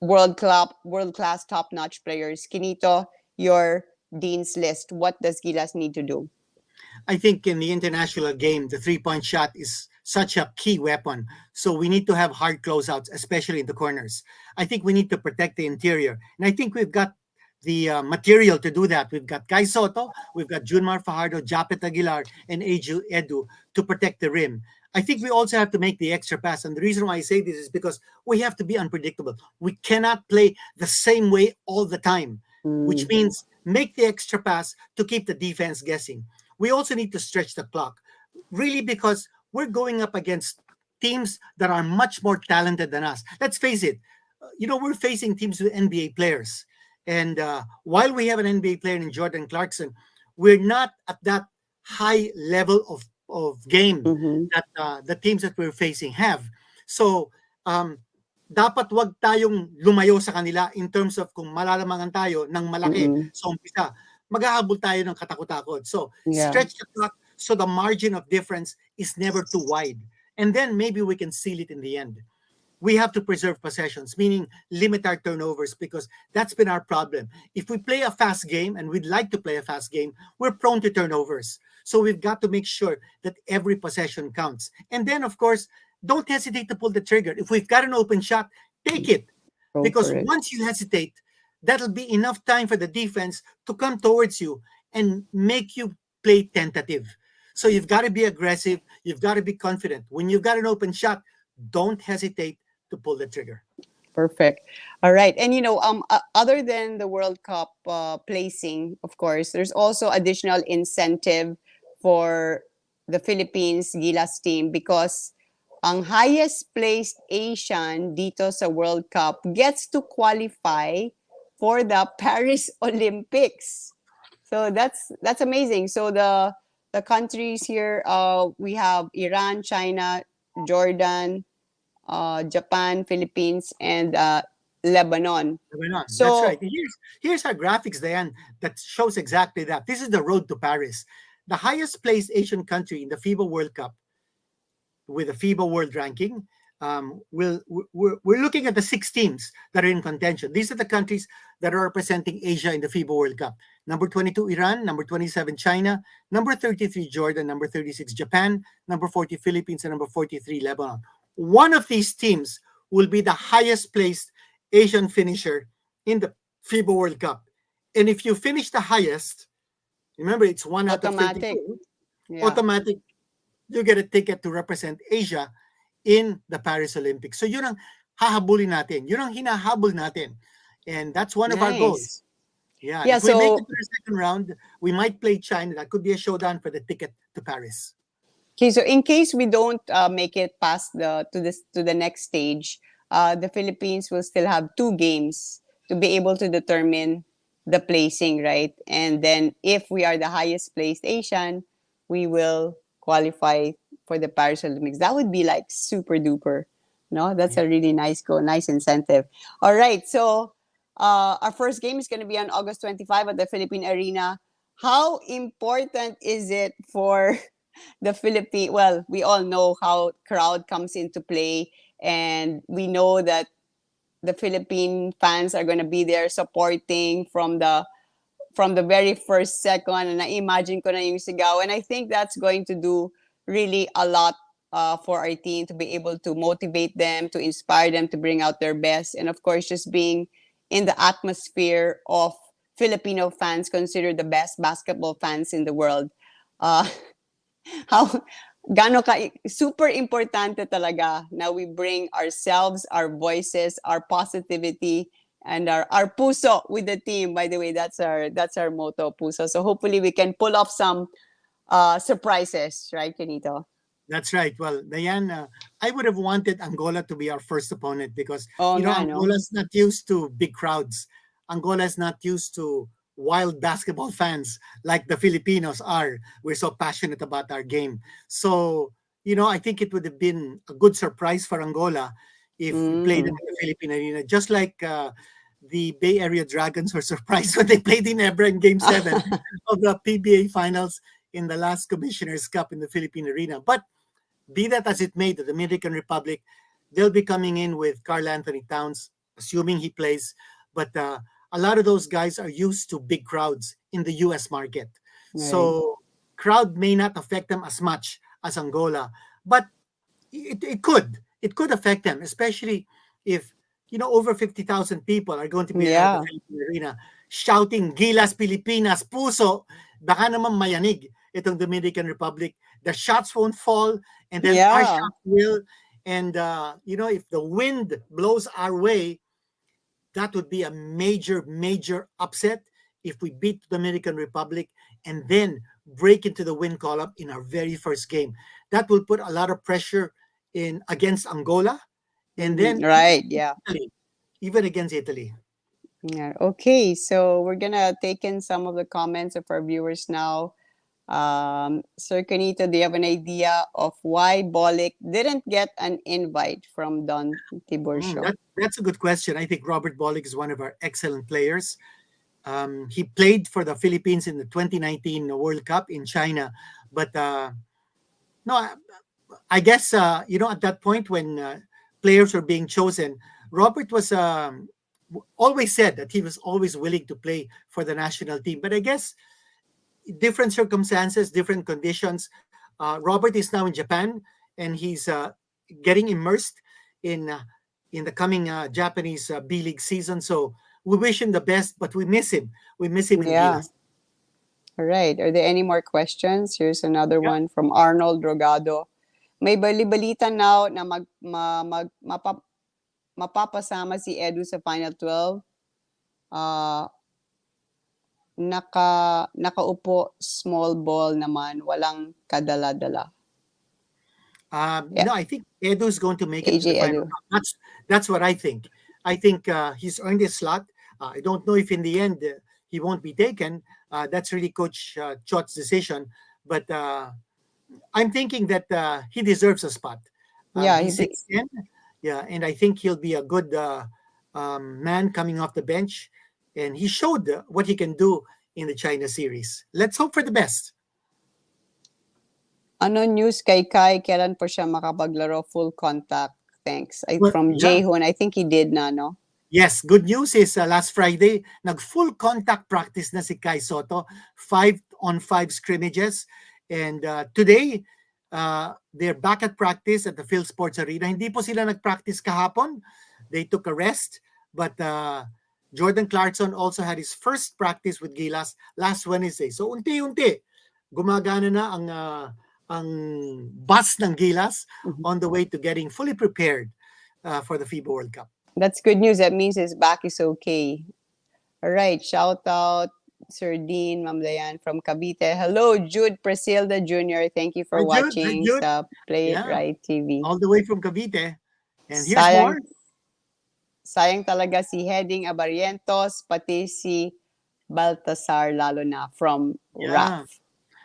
world class top notch players? Quinito, your Dean's List. What does Gilas need to do? I think in the international game, the 3-point shot is such a key weapon. So we need to have hard closeouts, especially in the corners. I think we need to protect the interior. And I think we've got the material to do that. We've got Kai Soto, we've got Junmar Fajardo, Japet Aguilar, and Edu to protect the rim. I think we also have to make the extra pass. And the reason why I say this is because we have to be unpredictable. We cannot play the same way all the time, which Mm, means make the extra pass to keep the defense guessing. We also need to stretch the clock, really, because we're going up against teams that are much more talented than us. Let's face it, we're facing teams with NBA players. And while we have an NBA player in Jordan Clarkson, we're not at that high level of game mhm, that the teams that we're facing have. So, dapat wag tayong lumayo sa kanila in terms of kung malalamangan tayo ng malaki mm. sa umpisa, maghahabol tayo ng katakot-takot. So, Yeah, stretch the clock so the margin of difference is never too wide. And then maybe we can seal it in the end. We have to preserve possessions, meaning limit our turnovers, because that's been our problem. If we play a fast game, and we'd like to play a fast game, we're prone to turnovers. So we've got to make sure that every possession counts. And then, of course, don't hesitate to pull the trigger. If we've got an open shot, take it. go Because for it. once you hesitate, that'll be enough time for the defense to come towards you and make you play tentative. So you've got to be aggressive. You've got to be confident. When you've got an open shot, don't hesitate to pull the trigger. Perfect. All right. And other than the World Cup placing, of course, there's also additional incentive for the Philippines Gilas team because ang highest placed Asian dito sa World Cup gets to qualify for the Paris Olympics. So that's amazing. So the countries here, we have Iran, China, Jordan, Japan, Philippines, and Lebanon. Going on. That's right. So Here's our graphics, Diane, that shows exactly that. This is the road to Paris. The highest placed Asian country in the FIBA World Cup with the FIBA World Ranking. We're looking at the 6 teams that are in contention. These are the countries that are representing Asia in the FIBA World Cup. Number 22, Iran. Number 27, China. Number 33, Jordan. Number 36, Japan. Number 40, Philippines. And number 43, Lebanon. One of these teams will be the highest placed Asian finisher in the FIBA World Cup. And if you finish the highest, remember it's one out of automatic. 32, Yeah. automatic, you get a ticket to represent Asia in the Paris Olympics. So yun ang hahabulin natin. Yun ang hinahabol natin. And that's one of our goals. Yeah, If we make so it to the second round, we might play China. That could be a showdown for the ticket to Paris. okay, so in case we don't make it past to the next stage, the Philippines will still have 2 games to be able to determine the placing, right? And then if we are the highest placed Asian, we will qualify for the Paris Olympics. That would be like super duper. No, that's a really nice goal, nice incentive. All right, so our first game is going to be on August 25 at the Philippine Arena. How important is it for the Philippine? Well, we all know how crowd comes into play, and we know that the Philippine fans are going to be there supporting from the very first second. And I imagine ko na yung sigaw, and I think that's going to do really a lot for our team, to be able to motivate them, to inspire them to bring out their best, and of course just being in the atmosphere of Filipino fans, considered the best basketball fans in the world. Uh, how gano ka super importante talaga na we bring ourselves, our voices, our positivity, and our puso with the team. By the way, that's our motto, puso. So hopefully we can pull off some surprises, right, Quinito? That's right. Well, Diane, I would have wanted Angola to be our first opponent because Oh, no. Angola's not used to big crowds. Angola is not used to wild basketball fans like the Filipinos are. We're so passionate about our game. So, I think it would have been a good surprise for Angola if we played at the Philippine Arena, just like the Bay Area Dragons were surprised when they played in Ebra in Game 7 of the PBA Finals in the last Commissioner's Cup in the Philippine Arena. But be that as it may, the Dominican Republic, they'll be coming in with Karl Anthony Towns, assuming he plays. But a lot of those guys are used to big crowds in the U.S. market. Right. So crowd may not affect them as much as Angola. But it could affect them, especially if, over 50,000 people are going to be at the Philippine Arena shouting, Gilas Pilipinas, Puso. Baka naman mayanig itong Dominican Republic. The shots won't fall, and then our shots will. And, if the wind blows our way, that would be a major, major upset if we beat the Dominican Republic and then break into the win column in our very first game. That will put a lot of pressure against Angola, and then Italy, even against Italy. Yeah. Okay, so we're gonna take in some of the comments of our viewers now. Sir Quinito, do you have an idea of why Bolick didn't get an invite from Don Tiburcio? That's a good question. I think Robert Bolick is one of our excellent players. He played for the Philippines in the 2019 World Cup in China, but no, I guess at that point when players were being chosen, Robert was always said that he was always willing to play for the national team. But I guess different circumstances, different conditions. Robert is now in Japan, and he's getting immersed in the coming Japanese B League season. So we wish him the best, but we miss him. We miss him in Gilas. All right. Are there any more questions? Here's another one from Arnold Rogado. May bali-balita now na mapapasama si Edu sa Final 12. Nakaupo small ball naman, walang kadala-dala. No, I think Edu is going to make it to the final. That's what I think. I think he's earned his slot. I don't know if in the end he won't be taken. That's really Coach Chot's decision. But I'm thinking that he deserves a spot. Yeah, He's 6'10", yeah, and I think he'll be a good man coming off the bench. And he showed what he can do in the China series. Let's hope for the best. ano news kay Kai? Kailan po siya makapaglaro full contact? Thanks. Well, From yeah. Jehun, I think he did na, no? Yes, good news is last Friday, nag-full contact practice na si Kai Soto, 5-on-5 scrimmages. And today, they're back at practice at the Phil Sports Arena. Hindi po sila nag-practice kahapon. They took a rest. But Jordan Clarkson also had his first practice with Gilas last Wednesday. So unti-unti, gumagana na ang bus ng Gilas on the way to getting fully prepared for the FIBA World Cup. That's good news. That means his back is okay. All right. Shout out Sir Dean Ma'am Dyan from Cavite. Hello, Jude Presilda Jr. Thank you for Hi, Jude. watching Hi, Jude. sa Play It Yeah. Right TV. All the way from Cavite. And here's more. Sayang talaga si Heading Abarientos, pati si Baltasar, lalo na from Yeah. RAF.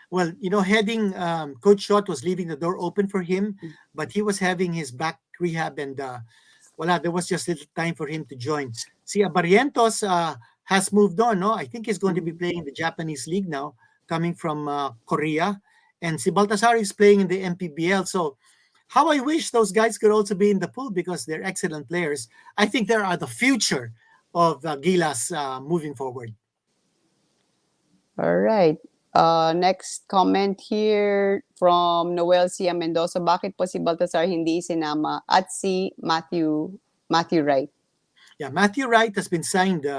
Well, Heading, Coach Shot was leaving the door open for him, but he was having his back rehab and there was just little time for him to join. Si Abarientos has moved on, no? I think he's going to be playing in the Japanese league now, coming from Korea. And si Baltasar is playing in the MPBL. So how I wish those guys could also be in the pool because they're excellent players. I think they are the future of Gilas moving forward. All right. Next comment here from Noel Cia Mendoza. Bakit po si Baltasar hindi sinama at si Matthew Wright? Yeah, Matthew Wright has been signed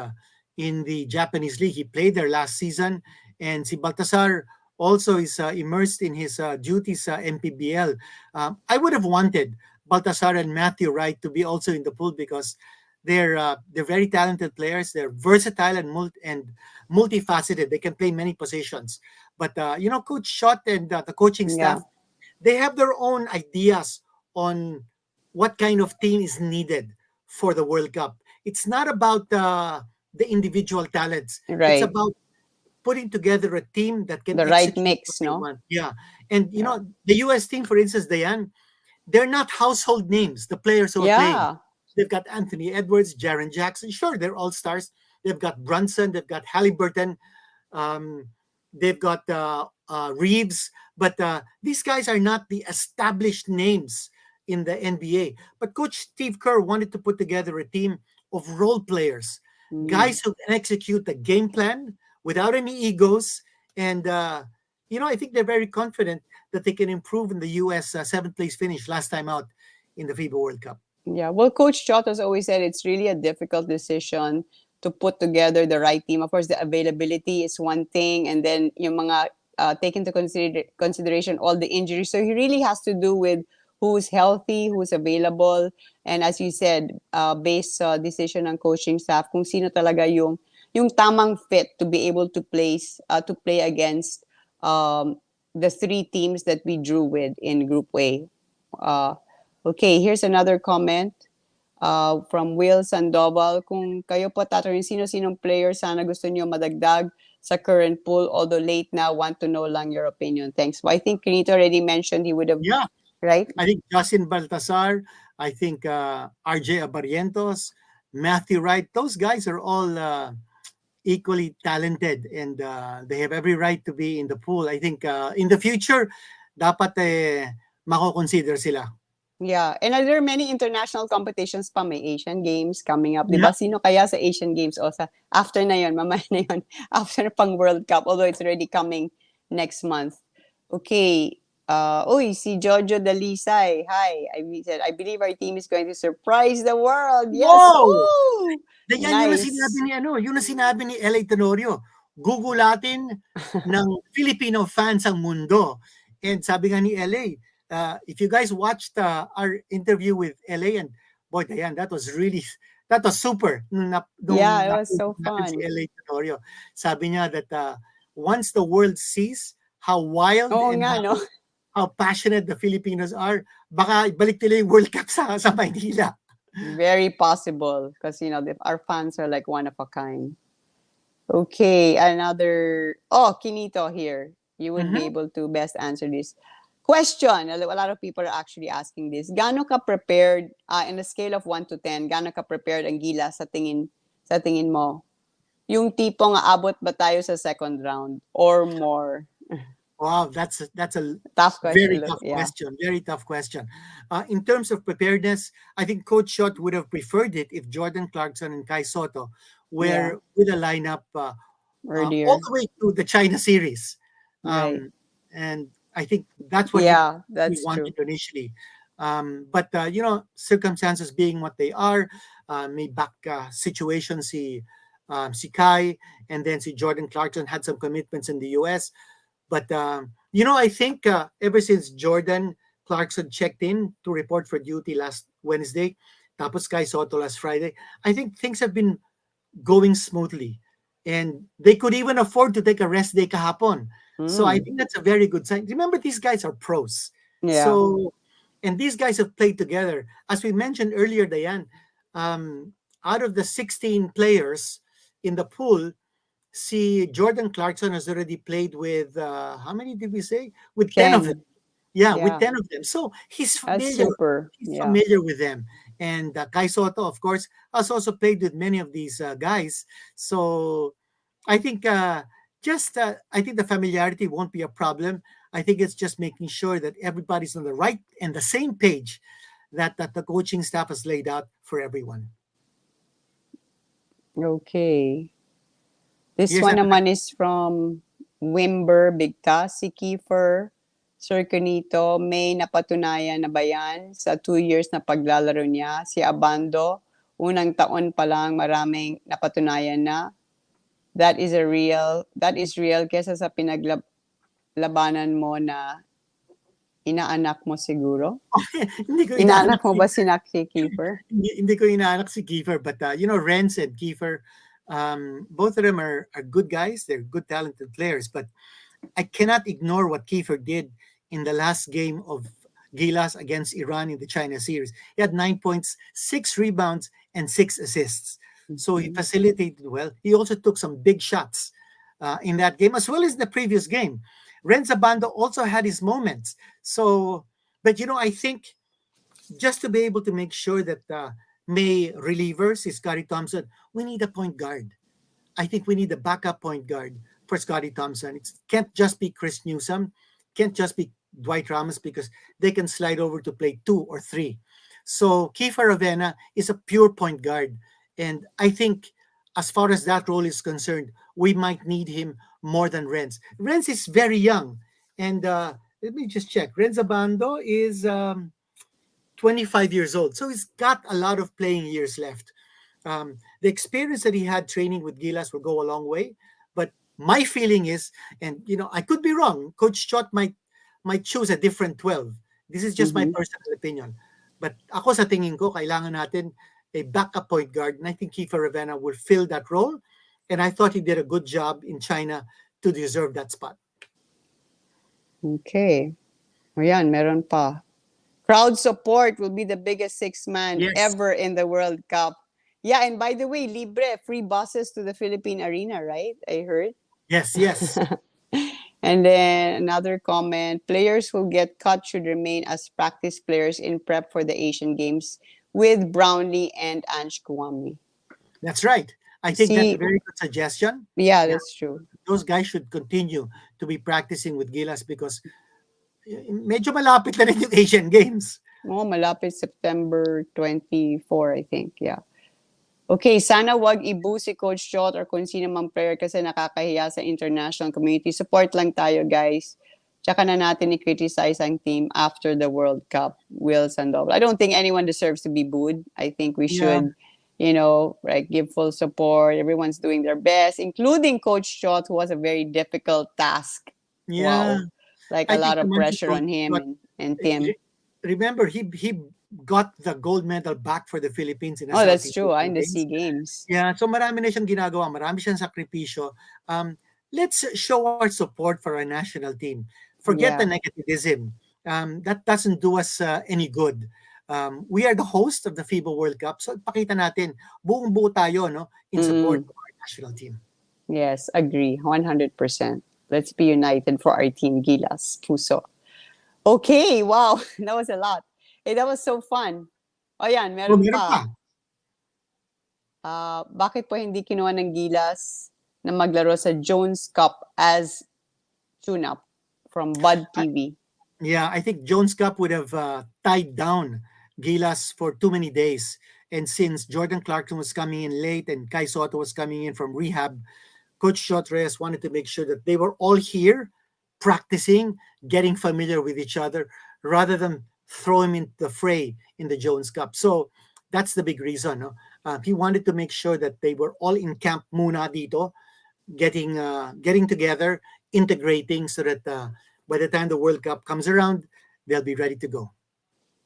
in the Japanese league. He played there last season. And si Baltasar also is immersed in his duties sa MPBL. I would have wanted Baltasar and Matthew Wright to be also in the pool because they're very talented players. They're versatile and multifaceted. They can play many positions. But Coach Shot and the coaching staff, they have their own ideas on what kind of team is needed for the World Cup. It's not about the individual talents. Right. It's about putting together a team that can the right execute mix, what they no? want. Yeah. And the US team, for instance, Dyan, they're not household names, the players who are playing. They've got Anthony Edwards, Jaren Jackson. Sure, they're all stars. They've got Brunson. They've got Halliburton. They've got Reeves. But these guys are not the established names in the NBA. But Coach Steve Kerr wanted to put together a team of role players, guys who can execute the game plan without any egos. And, I think they're very confident that they can improve in the U.S. Seventh place finish last time out in the FIBA World Cup. Yeah, well, Coach Chot has always said it's really a difficult decision to put together the right team. Of course, the availability is one thing, and then yung mga take into consideration all the injuries. So he really has to do with who's healthy, who's available, and as you said, based decision ng coaching staff kung sino talaga yung tamang fit to be able to play against the three teams that we drew with in Group A. Okay, here's another comment from Will Sandoval. Kung kayo po tatanungin sino-sinong player sana gusto niyo madagdag sa current pool, although late now, want to know lang your opinion. Thanks. Well, I think Quinito already mentioned he would have, right? I think Justin Baltasar, I think RJ Abarientos, Matthew Wright, those guys are all equally talented and they have every right to be in the pool. I think in the future, dapat mako-consider sila. Yeah, and are there many international competitions pa? May Asian Games coming up. Diba? Sino kaya sa Asian Games? O after na yun, mamaya na yun, after pang World Cup, although it's already coming next month. Okay. Si Jojo Dalisay. Hi. I believe our team is going to surprise the world. Yes. Whoa! Yan nice. Yun na sinabi ni L.A. Tenorio. Gugulatin ng Filipino fans ang mundo. And sabi nga ni L.A., if you guys watched our interview with LA, and boy, Dyan, that was super. It was so fun. Si LA Tenorio. Sabi niya that once the world sees how wild how passionate the Filipinos are, baka balik nila yung World Cup sa Maynila. Very possible because, our fans are like one of a kind. Okay, another. Oh, Quinito here. You would be Mhm. able to best answer this question. A lot of people are actually asking this. Gaano ka prepared in a scale of 1 to 10? Gaano ka prepared ang Gila sa tingin mo? Yung tipong aabot ba tayo sa second round or more? Wow, that's a Tough very question. Look, tough yeah. question. Very tough question. In terms of preparedness, I think Coach Shot would have preferred it if Jordan Clarkson and Kai Soto Yeah. were with a lineup all Earlier. the way to the China series, Right. and I think that's what Yeah, we that's true. wanted initially. But circumstances being what they are, may back situation si Kai, and then si Jordan Clarkson had some commitments in the U.S. But I think ever since Jordan Clarkson checked in to report for duty last Wednesday, tapos Kai Soto last Friday, I think things have been going smoothly. And they could even afford to take a rest day kahapon. So I Mm. think that's a very good sign. Remember, these guys are pros. Yeah. So, and these guys have played together. As we mentioned earlier, Diane, um, out of the 16 players in the pool, see Jordan Clarkson has already played with, how many did we say? With 10 of them. 10. Yeah, with Yeah. 10 of them. So That's super. he's Yeah. familiar with them. And Kai Soto, of course, has also played with many of these guys. So I think I think the familiarity won't be a problem. I think it's just making sure that everybody's on the right and the same page that the coaching staff has laid out for everyone. Okay. This Here's one another. naman is from Wimber Bigtas, si Kiefer. Sir Quinito, may napatunayan na ba yan sa 2 years na paglalaro niya? Si Abando, unang taon pa lang maraming napatunayan na. That is real kesa sa pinaglabanan mo na inaanak mo siguro? Hindi ko inaanak Inaanak mo si ba si Kiefer? hindi ko inaanak si Kiefer, but Renz and Kiefer, both of them are good guys. They're good, talented players, but I cannot ignore what Kiefer did in the last game of Gilas against Iran in the China series. He had 9 points, 6 rebounds, and 6 assists. So he Mhm. facilitated well. He also took some big shots in that game, as well as the previous game. Renza Bando also had his moments. So, but I think just to be able to make sure that May relievers is Scotty Thompson, we need a point guard. I think we need a backup point guard for Scotty Thompson. It can't just be Chris Newsom, can't just be Dwight Ramos because they can slide over to play 2 or 3. So Kiefer Ravena is a pure point guard. And I think as far as that role is concerned, we might need him more than Renz. Renz is very young. And let me just check. Renz Abando is 25 years old. So he's got a lot of playing years left. The experience that he had training with Gilas will go a long way. But my feeling is, and I could be wrong. Coach Chot might choose a different 12. This is just my Mhm. personal opinion. But ako sa tingin ko, kailangan natin a backup point guard. And I think Kiefer Ravenna will fill that role. And I thought he did a good job in China to deserve that spot. Okay. O yan, meron pa. Crowd support will be the biggest six-man Yes. ever in the World Cup. Yeah, and by the way, libre, free buses to the Philippine Arena, right? I heard. Yes, yes. And then another comment, players who get cut should remain as practice players in prep for the Asian Games with Brownlee and Ange Kouame. That's right. I think that's a See, very good suggestion. yeah, Yeah, that's true. those guys should continue to be practicing with Gilas because medyo malapit na rin yung Asian Games. Oh, malapit September 24, I think. Yeah. Okay, sana wag ibu si Coach Jot or kung sino mang player kasi nakakahiya sa international community. Support lang tayo, guys. Tsaka na natin i-criticize ang team after the World Cup. Will Sandoval. I don't think anyone deserves to be booed. I think we Yeah, should, give full support. Everyone's doing their best, including Coach Jot, who has a very difficult task. yeah. Wow. Like a I lot think of naman si pressure Coach on him Scott, and Tim. remember he got the gold medal back for the Philippines in the Oh, that's Southeast true. In Asian the Games. SEA Games. Yeah, so marami na siyang ginagawa, marami siyang sakripisyo. Let's show our support for our national team. Forget the Yeah. negativism. That doesn't do us any good. We are the host of the FIBA World Cup, so pakita natin buong buo tayo, no, in support Mm-mm. of our national team. Yes, agree. 100%. Let's be united for our team, Gilas. Puso. Okay, wow. That was a lot. Hey, that was so fun. O yan, Oh, meron meron pa. pa. Bakit po hindi kinuha ng Gilas na maglaro sa Jones Cup as tune-up from Bud I, TV? yeah, I think Jones Cup would have tied down Gilas for too many days. And since Jordan Clarkson was coming in late and Kai Soto was coming in from rehab, Coach Shotres wanted to make sure that they were all here practicing, getting familiar with each other, rather than throw him into the fray in the Jones Cup. So that's the big reason. No? He wanted to make sure that they were all in camp muna dito, getting together, integrating, so that by the time the World Cup comes around, they'll be ready to go.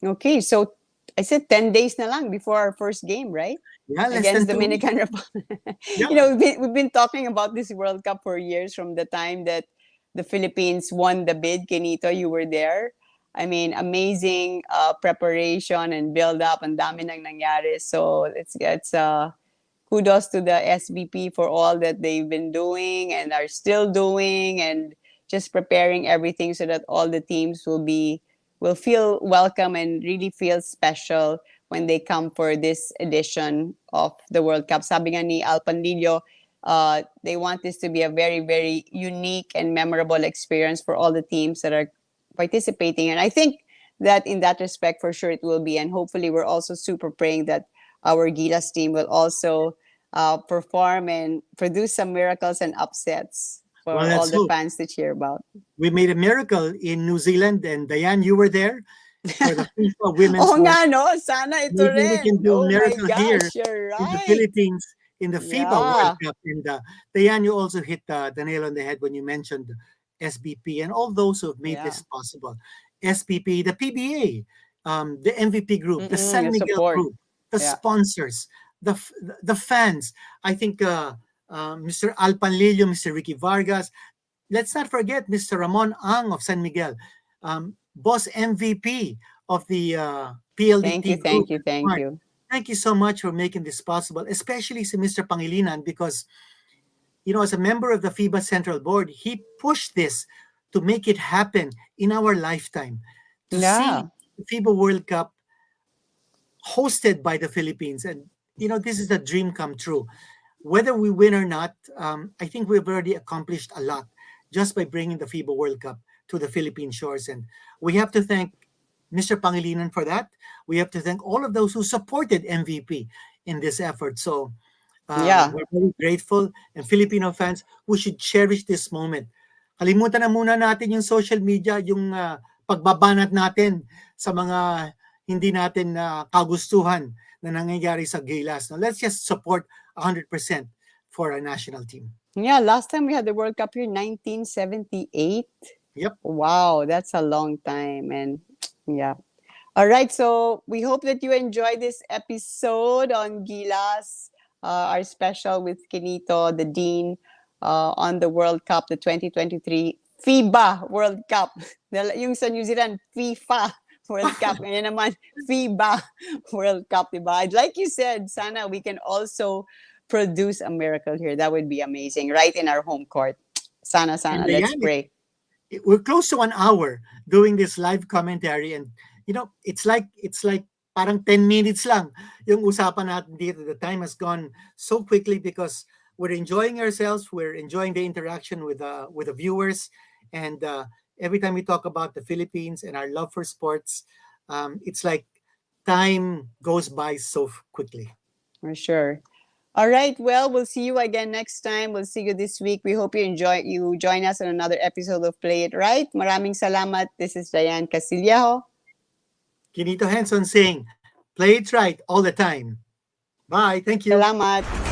Okay, so I said 10 days na lang before our first game, right? Yeah, less Against than 2 weeks. Dominican Republic. Yeah, We've been talking about this World Cup for years from the time that the Philippines won the bid. Quinito, you were there. I mean, amazing preparation and build up. Ang dami nang nangyari. So it's kudos to the SBP for all that they've been doing and are still doing, and just preparing everything so that all the teams will feel welcome and really feel special when they come for this edition of the World Cup. Sabi nga ni Al Panlilio, they want this to be a very, very unique and memorable experience for all the teams that are participating. And I think that in that respect, for sure, it will be. And hopefully, we're also super praying that our Gilas team will also perform and produce some miracles and upsets well, for all let's the hope. fans to cheer about. We made a miracle in New Zealand, and Dyan, you were there for the FIFA Women's Oo World. nga, no? Sana ito Maybe we can rin. do a Oh my miracle here gosh, you're in the right. Philippines in the FIBA World Yeah. Cup. And Dyan, you also hit the nail on the head when you mentioned SBP and all those who have made Yeah. this possible. SBP, the PBA, the MVP group, the San The Miguel support. group, the Yeah. sponsors, the fans. I think Mr. Al Panlilio, Mr. Ricky Vargas. Let's not forget Mr. Ramon Ang of San Miguel, boss MVP of the Thank you, PLDT group. thank you, thank you. Thank you so much for making this possible, especially to Mr. Pangilinan, because, you know, as a member of the FIBA Central Board, he pushed this to make it happen in our lifetime. To see Yeah. the FIBA World Cup hosted by the Philippines. And, you know, this is a dream come true. Whether we win or not, I think we've already accomplished a lot just by bringing the FIBA World Cup to the Philippine shores. And we have to thank Mr. Pangilinan for that. We have to thank all of those who supported MVP in this effort. So Yeah. we're very grateful. And Filipino fans, we should cherish this moment. Kalimutan na muna natin yung social media, yung pagbabanat natin sa mga hindi natin kagustuhan na nangyayari sa Gilas. No? Let's just support 100% for our national team. Yeah, last time we had the World Cup here, 1978. Yep. Wow, that's a long time. And yeah. All right, so we hope that you enjoyed this episode on Gilas, our special with Quinito, the Dean, on the World Cup, the 2023 FIBA World Cup. Yung sa New Zealand, FIFA World Cup. Ngayon naman, FIBA World Cup, diba? Like you said, sana we can also produce a miracle here. That would be amazing, right in our home court. Sana, And let's Diyan, pray. we're close to 1 hour doing this live commentary, and you know, it's like parang 10 minutes lang yung usapan natin dito. The time has gone so quickly because we're enjoying ourselves, we're enjoying the interaction with the viewers, and every time we talk about the Philippines and our love for sports, it's like time goes by so quickly. For sure. All right. Well, we'll see you again next time. We'll see you this week. We hope you join us on another episode of Play It Right. Maraming salamat. This is Dyan Castillejo. Quinito Henson saying, play it right all the time. Bye. Thank you. Salamat.